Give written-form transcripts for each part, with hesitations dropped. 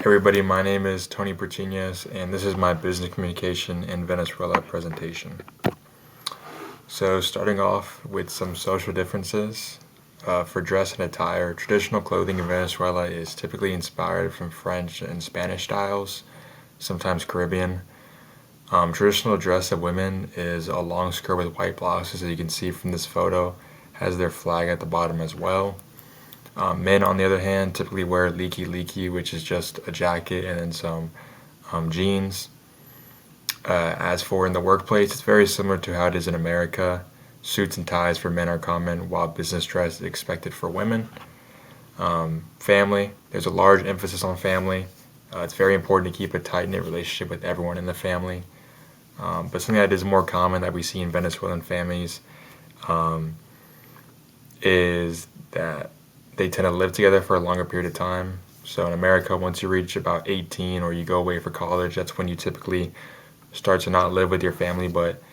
Everybody, my name is Tony Pertinez, and this is my business communication in Venezuela presentation. So, starting off with some social differences. For dress and attire, traditional clothing in Venezuela is typically inspired from French and Spanish styles, sometimes Caribbean. Traditional dress of women is a long skirt with white blouses, as you can see from this photo, has their flag at the bottom as well. Men, on the other hand, typically wear leaky, which is just a jacket and then some jeans. As for in the workplace, it's very similar to how it is in America. Suits and ties for men are common, while business dress is expected for women. Family, there's a large emphasis on family. It's very important to keep a tight-knit relationship with everyone in the family. But something that is more common that we see in Venezuelan families is that they tend to live together for a longer period of time. So in America, once you reach about 18 or you go away for college, that's when you typically start to not live with your family. But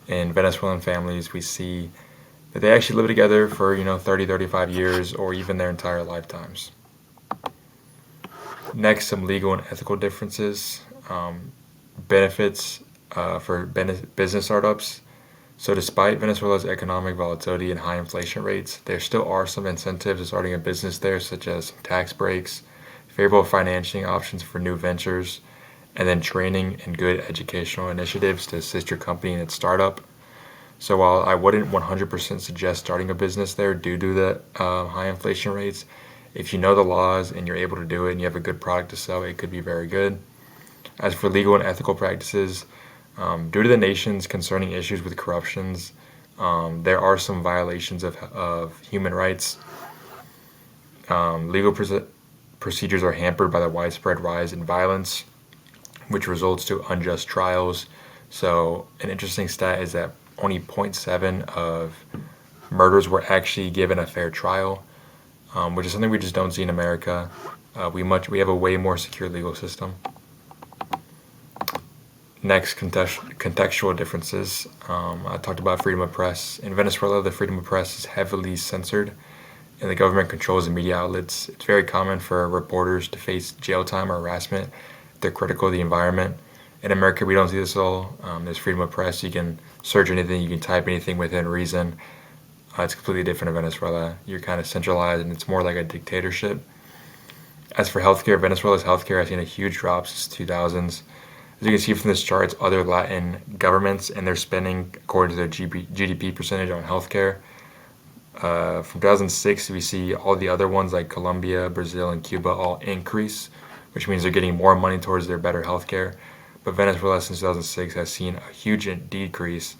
in Venezuelan families, we see that they actually live together for 30, 35 years or even their entire lifetimes. Next, some legal and ethical differences. Benefits for business startups. So despite Venezuela's economic volatility and high inflation rates, there still are some incentives to starting a business there, such as tax breaks, favorable financing options for new ventures, and then training and good educational initiatives to assist your company in its startup. So while I wouldn't 100% suggest starting a business there due to the high inflation rates, if you know the laws and you're able to do it and you have a good product to sell, it could be very good. As for legal and ethical practices, due to the nation's concerning issues with corruptions, there are some violations of human rights. Legal procedures are hampered by the widespread rise in violence, which results to unjust trials. So an interesting stat is that only 0.7 of murders were actually given a fair trial, which is something we just don't see in America. We have a way more secure legal system. Next, contextual differences. I talked about freedom of press. In Venezuela, the freedom of press is heavily censored, and the government controls the media outlets. It's very common for reporters to face jail time or harassment if they're critical of the environment. In America, we don't see this at all. There's freedom of press. You can search anything, you can type anything within reason. It's completely different in Venezuela. You're kind of centralized, and it's more like a dictatorship. As for healthcare, Venezuela's healthcare has seen a huge drop since 2000s. As you can see from this chart, it's other Latin governments and their spending according to their GDP percentage on healthcare. From 2006, we see all the other ones like Colombia, Brazil, and Cuba all increase, which means they're getting more money towards their better healthcare. But Venezuela since 2006 has seen a huge decrease,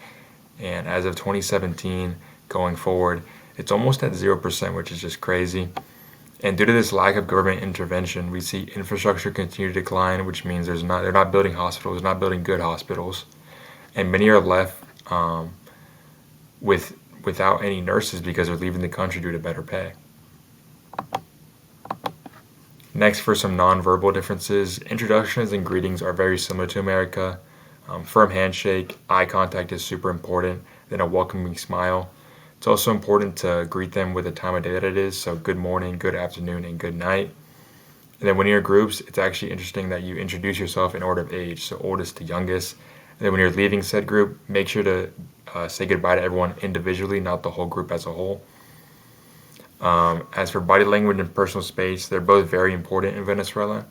and as of 2017 going forward, it's almost at 0%, which is just crazy. And due to this lack of government intervention, we see infrastructure continue to decline, which means they're not building hospitals, they're not building good hospitals, and many are left without any nurses because they're leaving the country due to better pay. Next, for some nonverbal differences, introductions and greetings are very similar to America. Firm handshake, eye contact is super important, then a welcoming smile. It's also important to greet them with the time of day that it is, so good morning, good afternoon, and good night. And then when you're in groups, it's actually interesting that you introduce yourself in order of age, so oldest to youngest. And then when you're leaving said group, make sure to say goodbye to everyone individually, not the whole group as a whole. As for body language and personal space, they're both very important in Venezuela.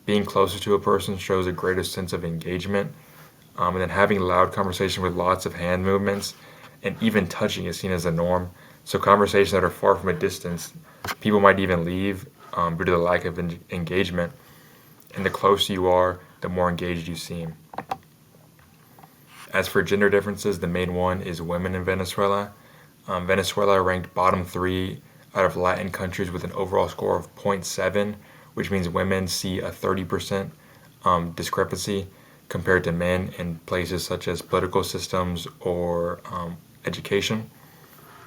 Being closer to a person shows a greater sense of engagement. And then having loud conversation with lots of hand movements and even touching is seen as a norm. So conversations that are far from a distance, people might even leave due to the lack of engagement. And the closer you are, the more engaged you seem. As for gender differences, the main one is women in Venezuela. Venezuela ranked bottom 3 out of Latin countries with an overall score of 0.7, which means women see a 30% discrepancy compared to men in places such as political systems or education.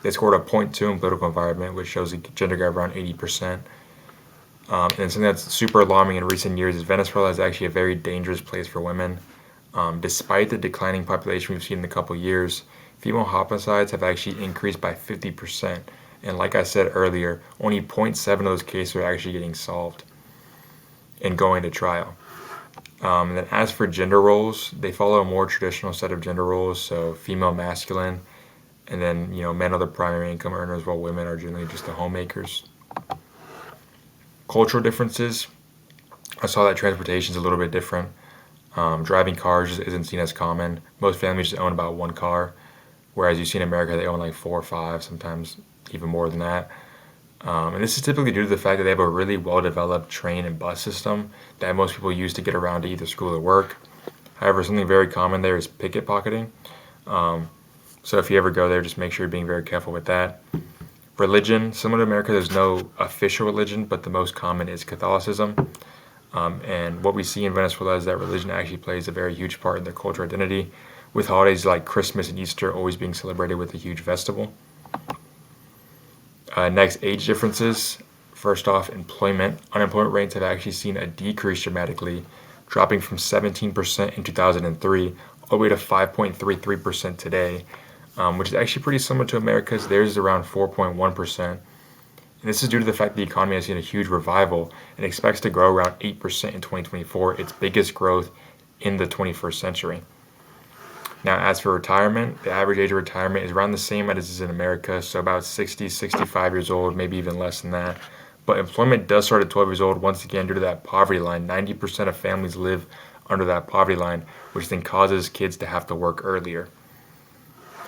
They scored a 0.2 in political environment, which shows a gender gap around 80%. And something that's super alarming in recent years is Venezuela is actually a very dangerous place for women. Despite the declining population we've seen in a couple years, female homicides have actually increased by 50%. And like I said earlier, only 0.7 of those cases are actually getting solved. and going to trial. And then as for gender roles, they follow a more traditional set of gender roles, so female masculine, and then men are the primary income earners while women are generally just the homemakers. Cultural differences, I saw that transportation is a little bit different. Driving cars just isn't seen as common. Most families just own about one car, whereas you see in America they own like 4 or 5, sometimes even more than that. And this is typically due to the fact that they have a really well-developed train and bus system that most people use to get around to either school or work. However, something very common there is picket pocketing. So if you ever go there, just make sure you're being very careful with that. Religion, similar to America, there's no official religion, but the most common is Catholicism. And what we see in Venezuela is that religion actually plays a very huge part in their cultural identity, with holidays like Christmas and Easter always being celebrated with a huge festival. Next, age differences. First off, employment. Unemployment rates have actually seen a decrease dramatically, dropping from 17% in 2003 all the way to 5.33% today, which is actually pretty similar to America's. Theirs is around 4.1%. And this is due to the fact the economy has seen a huge revival and expects to grow around 8% in 2024, its biggest growth in the 21st century. Now, as for retirement, the average age of retirement is around the same as it is in America, so about 60, 65 years old, maybe even less than that. But employment does start at 12 years old, once again, due to that poverty line. 90% of families live under that poverty line, which then causes kids to have to work earlier.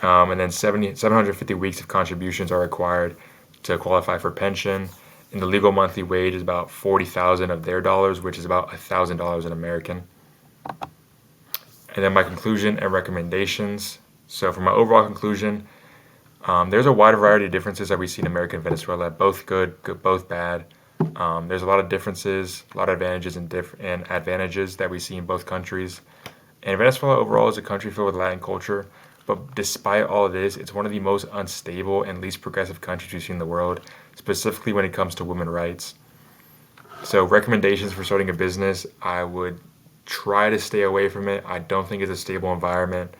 And then 750 weeks of contributions are required to qualify for pension. And the legal monthly wage is about 40,000 of their dollars, which is about $1,000 in American. And then my conclusion and recommendations. So for my overall conclusion, there's a wide variety of differences that we see in America and Venezuela, both good, both bad. There's a lot of differences, a lot of advantages and advantages that we see in both countries. And Venezuela overall is a country filled with Latin culture, but despite all of this, it's one of the most unstable and least progressive countries we've seen in the world, specifically when it comes to women's rights. So recommendations for starting a business, I would try to stay away from it. I don't think it's a stable environment.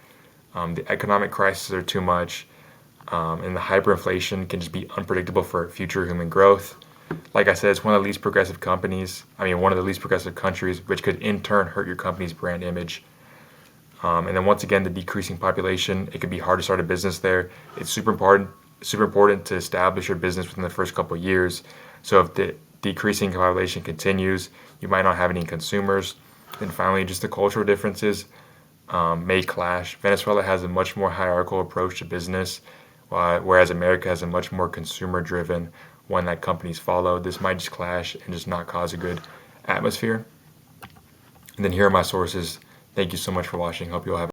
The economic crises are too much, and the hyperinflation can just be unpredictable for future human growth. Like I said, it's one of the least progressive one of the least progressive countries, which could in turn hurt your company's brand image. And then once again, the decreasing population, it could be hard to start a business there. It's super important to establish your business within the first couple of years. So if the decreasing population continues, you might not have any consumers. And finally, just the cultural differences may clash. Venezuela has a much more hierarchical approach to business, whereas America has a much more consumer-driven one that companies follow. This might just clash and just not cause a good atmosphere. And then here are my sources. Thank you so much for watching. Hope you all have